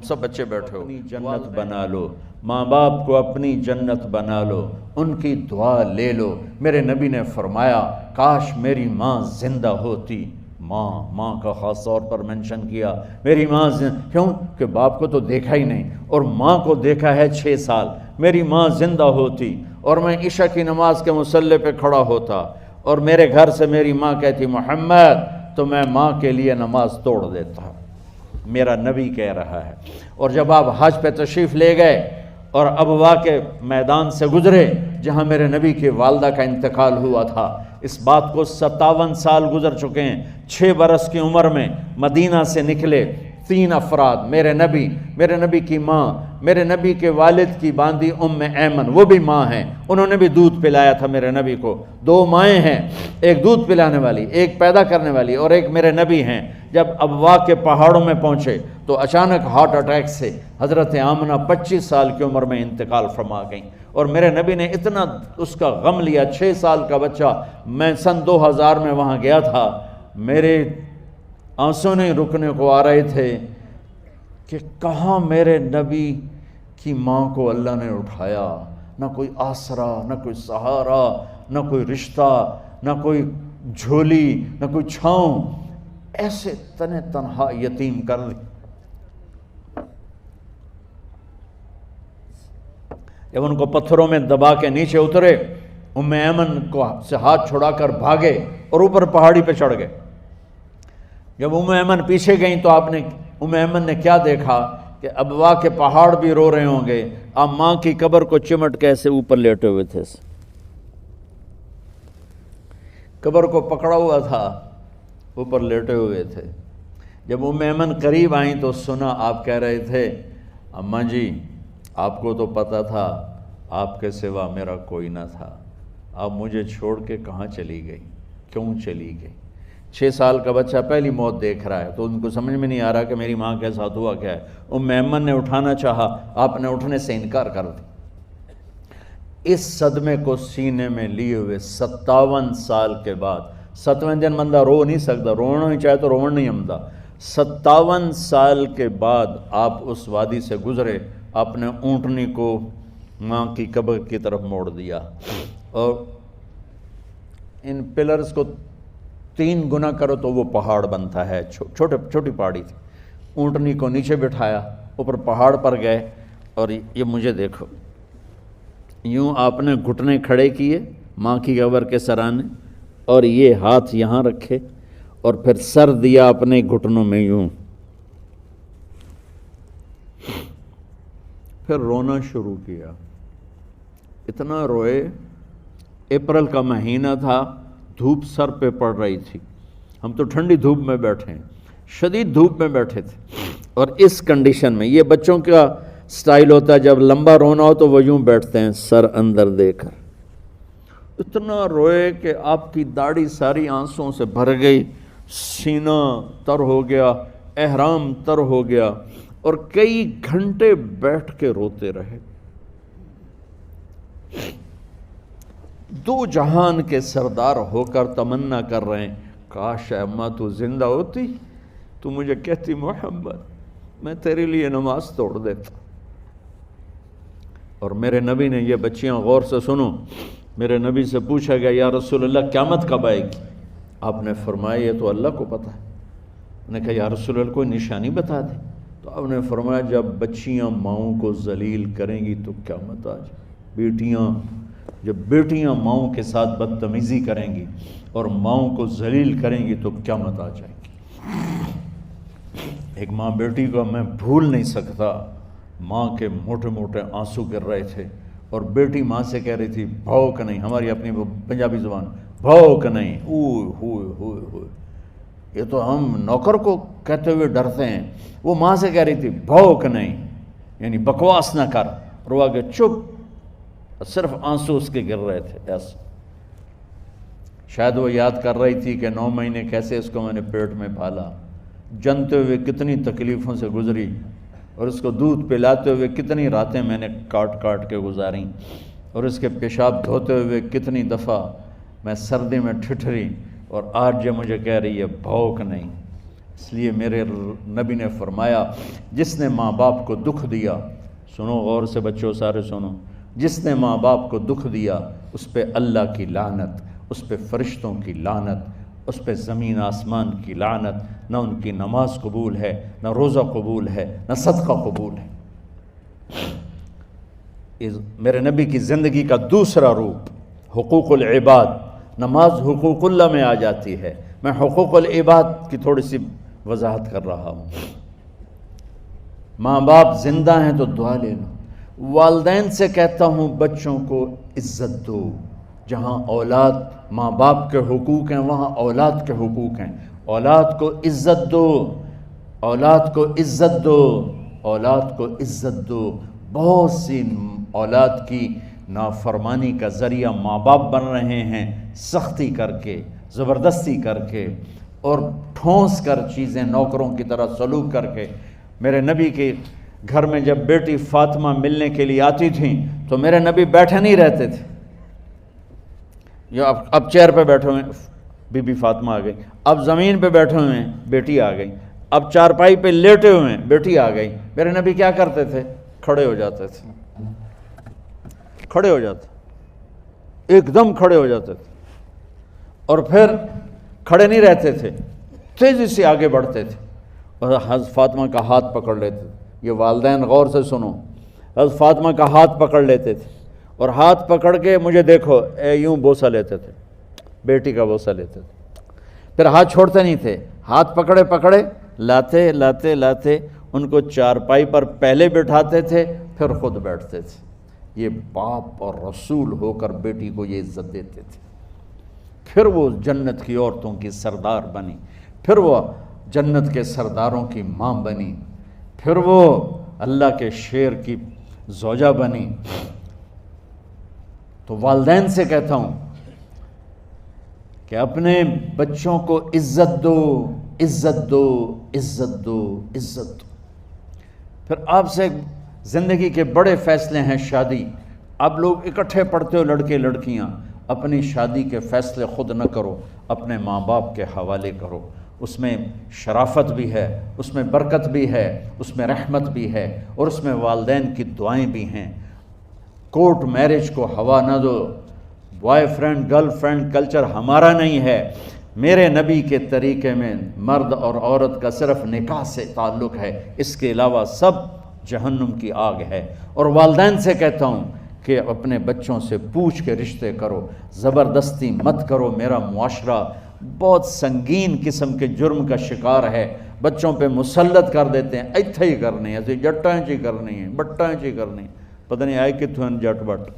سب بچے بیٹھے ہو، اپنی جنت بنا لو، ماں باپ کو اپنی جنت بنا لو، ان کی دعا لے لو۔ میرے نبی نے فرمایا کاش میری ماں زندہ ہوتی۔ ماں کا خاص طور پر منشن کیا، میری ماں کیوں کہ باپ کو تو دیکھا ہی نہیں اور ماں کو دیکھا ہے 6 سال۔ میری ماں زندہ ہوتی اور میں عشاء کی نماز کے مصلی پہ کھڑا ہوتا اور میرے گھر سے میری ماں کہتی محمد، تو میں ماں کے لیے نماز توڑ دیتا۔ میرا نبی کہہ رہا ہے۔ اور جب آپ حج پہ تشریف لے گئے اور ابوا کے میدان سے گزرے جہاں میرے نبی کی والدہ کا انتقال ہوا تھا، اس بات کو 57 سال گزر چکے ہیں۔ 6 برس کی عمر میں مدینہ سے نکلے 3 افراد، میرے نبی کی ماں، میرے نبی کے والد کی باندی ام ایمن، وہ بھی ماں ہیں، انہوں نے بھی دودھ پلایا تھا میرے نبی کو۔ 2 مائیں ہیں، ایک دودھ پلانے والی، ایک پیدا کرنے والی، اور ایک میرے نبی ہیں۔ جب ابوا کے پہاڑوں میں پہنچے تو اچانک ہارٹ اٹیک سے حضرت آمنہ 25 سال کی عمر میں انتقال فرما گئیں، اور میرے نبی نے اتنا اس کا غم لیا۔ 6 سال کا بچہ، میں سن 2000 میں وہاں گیا تھا، میرے آنسوں نہیں رکنے کو آ رہے تھے کہ کہاں میرے نبی کی ماں کو اللہ نے اٹھایا، نہ کوئی آسرا، نہ کوئی سہارا، نہ کوئی رشتہ، نہ کوئی جھولی، نہ کوئی چھاؤں، ایسے تنہا یتیم کر دی۔ جب ان کو پتھروں میں دبا کے نیچے اترے، ام ایمن کو سے ہاتھ چھڑا کر بھاگے اور اوپر پہاڑی پہ چڑھ گئے۔ جب ام ایمن پیچھے گئیں تو ام ایمن نے کیا دیکھا کہ ابوا کے پہاڑ بھی رو رہے ہوں گے، اب ماں کی قبر کو چمٹ کے ایسے اوپر لیٹے ہوئے تھے، قبر کو پکڑا ہوا تھا، اوپر لیٹے ہوئے تھے۔ جب ام ایمن قریب آئیں تو سنا آپ کہہ رہے تھے اماں جی آپ کو تو پتہ تھا آپ کے سوا میرا کوئی نہ تھا، آپ مجھے چھوڑ کے کہاں چلی گئی، کیوں چلی گئی؟ 6 سال کا بچہ پہلی موت دیکھ رہا ہے تو ان کو سمجھ میں نہیں آ رہا کہ میری ماں کے ساتھ ہوا کیا ہے۔ ام ایمن نے اٹھانا چاہا، آپ نے اٹھنے سے انکار کر دیا۔ اس صدمے کو سینے میں لیے ہوئے 57 سال کے بعد، 7ویں دن بندہ رو نہیں سکتا، رونا نہیں چاہے تو رونا نہیں آمدا، 57 سال کے بعد آپ اس وادی سے گزرے، اپنے اونٹنی کو ماں کی قبر کی طرف موڑ دیا، اور ان پلرز کو 3 گنا کرو تو وہ پہاڑ بنتا ہے، چھوٹی پہاڑی تھی۔ اونٹنی کو نیچے بٹھایا، اوپر پہاڑ پر گئے، اور یہ مجھے دیکھو، یوں آپ نے گھٹنے کھڑے کیے ماں کی قبر کے سرانے، اور یہ ہاتھ یہاں رکھے اور پھر سر دیا اپنے گھٹنوں میں یوں، پھر رونا شروع کیا۔ اتنا روئے، اپریل کا مہینہ تھا، دھوپ سر پہ پڑ رہی تھی، ہم تو ٹھنڈی دھوپ میں بیٹھے ہیں، شدید دھوپ میں بیٹھے تھے، اور اس کنڈیشن میں یہ بچوں کا سٹائل ہوتا ہے جب لمبا رونا ہو تو وہ یوں بیٹھتے ہیں سر اندر دے کر۔ اتنا روئے کہ آپ کی داڑھی ساری آنسوں سے بھر گئی، سینہ تر ہو گیا، احرام تر ہو گیا، اور کئی گھنٹے بیٹھ کے روتے رہے۔ 2 جہان کے سردار ہو کر تمنا کر رہے ہیں کاش اماں تو زندہ ہوتی، تو مجھے کہتی محمد میں تیرے لیے نماز توڑ دیتا۔ اور میرے نبی نے، یہ بچیاں غور سے سنو، میرے نبی سے پوچھا گیا یا رسول اللہ قیامت کب آئے گی؟ آپ نے فرمایا یہ تو اللہ کو پتہ ہے۔ میں نے کہا یا رسول اللہ کوئی نشانی بتا دیں، تو آپ نے فرمایا جب بچیاں ماؤں کو ذلیل کریں گی تو قیامت آ جائے۔ جب بیٹیاں ماؤں کے ساتھ بدتمیزی کریں گی اور ماؤں کو ذلیل کریں گی تو قیامت آ جائے گی۔ ایک ماں بیٹی کو میں بھول نہیں سکتا، ماں کے موٹے موٹے آنسو گر رہے تھے، اور بیٹی ماں سے کہہ رہی تھی بھوک نہیں، ہماری اپنی پنجابی زبان، بھوک نہیں، اوئے ہوئے ہوئے ہوئے، یہ تو ہم نوکر کو کہتے ہوئے ڈرتے ہیں، وہ ماں سے کہہ رہی تھی بھوک نہیں، یعنی بکواس نہ کر، اور وہ آگے چپ، صرف آنسو اس کے گر رہے تھے ایسا۔ شاید وہ یاد کر رہی تھی کہ 9 مہینے کیسے اس کو میں نے پیٹ میں پالا، جنتے ہوئے کتنی تکلیفوں سے گزری، اور اس کو دودھ پلاتے ہوئے کتنی راتیں میں نے کاٹ کاٹ کے گزاریں، اور اس کے پیشاب دھوتے ہوئے کتنی دفعہ میں سردی میں ٹھٹھری، اور آج یہ مجھے کہہ رہی ہے بھوک نہیں۔ اس لیے میرے نبی نے فرمایا جس نے ماں باپ کو دکھ دیا، سنو غور سے بچوں سارے سنو، جس نے ماں باپ کو دکھ دیا اس پہ اللہ کی لعنت، اس پہ فرشتوں کی لعنت، اس پہ زمین آسمان کی لعنت، نہ ان کی نماز قبول ہے، نہ روزہ قبول ہے، نہ صدقہ قبول ہے۔ میرے نبی کی زندگی کا دوسرا روپ حقوق العباد، نماز حقوق اللہ میں آ جاتی ہے، میں حقوق العباد کی تھوڑی سی وضاحت کر رہا ہوں۔ ماں باپ زندہ ہیں تو دعا لے لو۔ والدین سے کہتا ہوں بچوں کو عزت دو، جہاں اولاد ماں باپ کے حقوق ہیں وہاں اولاد کے حقوق ہیں، اولاد کو عزت دو، اولاد کو عزت دو، اولاد کو عزت دو۔ بہت سی اولاد کی نافرمانی کا ذریعہ ماں باپ بن رہے ہیں، سختی کر کے، زبردستی کر کے اور ٹھونس کر چیزیں نوکروں کی طرح سلوک کر کے۔ میرے نبی کے گھر میں جب بیٹی فاطمہ ملنے کے لیے آتی تھیں تو میرے نبی بیٹھے نہیں رہتے تھے، یا اب چیئر پہ بیٹھے ہوئے بی بی فاطمہ آ گئی، اب زمین پہ بیٹھے ہوئے ہیں بیٹی آ گئی، اب چارپائی پہ لیٹے ہوئے ہیں بیٹی آ گئی۔ میرے نبی کیا کرتے تھے؟ کھڑے ہو جاتے تھے، کھڑے ہو جاتے، ایک دم کھڑے ہو جاتے تھے، اور پھر کھڑے نہیں رہتے تھے، تیزی سے آگے بڑھتے تھے اور حضرت فاطمہ کا ہاتھ پکڑ لیتے تھے۔ یہ والدین غور سے سنو، حضرت فاطمہ کا ہاتھ پکڑ لیتے تھے اور ہاتھ پکڑ کے مجھے دیکھو یوں بوسہ لیتے تھے، بیٹی کا بوسہ لیتے تھے، پھر ہاتھ چھوڑتے نہیں تھے، ہاتھ پکڑے پکڑے لاتے لاتے لاتے ان کو چارپائی پر پہلے بٹھاتے تھے پھر خود بیٹھتے تھے۔ یہ باپ اور رسول ہو کر بیٹی کو یہ عزت دیتے تھے۔ پھر وہ جنت کی عورتوں کی سردار بنی، پھر وہ جنت کے سرداروں کی ماں بنی، پھر وہ اللہ کے شیر کی زوجہ بنی۔ تو والدین سے کہتا ہوں کہ اپنے بچوں کو عزت دو، عزت دو، عزت دو، عزت دو۔ پھر آپ سے زندگی کے بڑے فیصلے ہیں شادی، اب لوگ اکٹھے پڑھتے ہو لڑکے لڑکیاں، اپنی شادی کے فیصلے خود نہ کرو، اپنے ماں باپ کے حوالے کرو، اس میں شرافت بھی ہے، اس میں برکت بھی ہے، اس میں رحمت بھی ہے، اور اس میں والدین کی دعائیں بھی ہیں۔ کورٹ میرج کو ہوا نہ دو، boyfriend girlfriend culture ہمارا نہیں ہے، میرے نبی کے طریقے میں مرد اور عورت کا صرف نکاح سے تعلق ہے، اس کے علاوہ سب جہنم کی آگ ہے۔ اور والدین سے کہتا ہوں کہ اپنے بچوں سے پوچھ کے رشتے کرو، زبردستی مت کرو۔ میرا معاشرہ بہت سنگین قسم کے جرم کا شکار ہے، بچوں پہ مسلط کر دیتے ہیں، ایتھے ہی کرنی ہے، جٹائیں چی کرنی ہے، بٹائیں چی کرنی ہے، پتہ نہیں آئے کتوں جٹ بٹ۔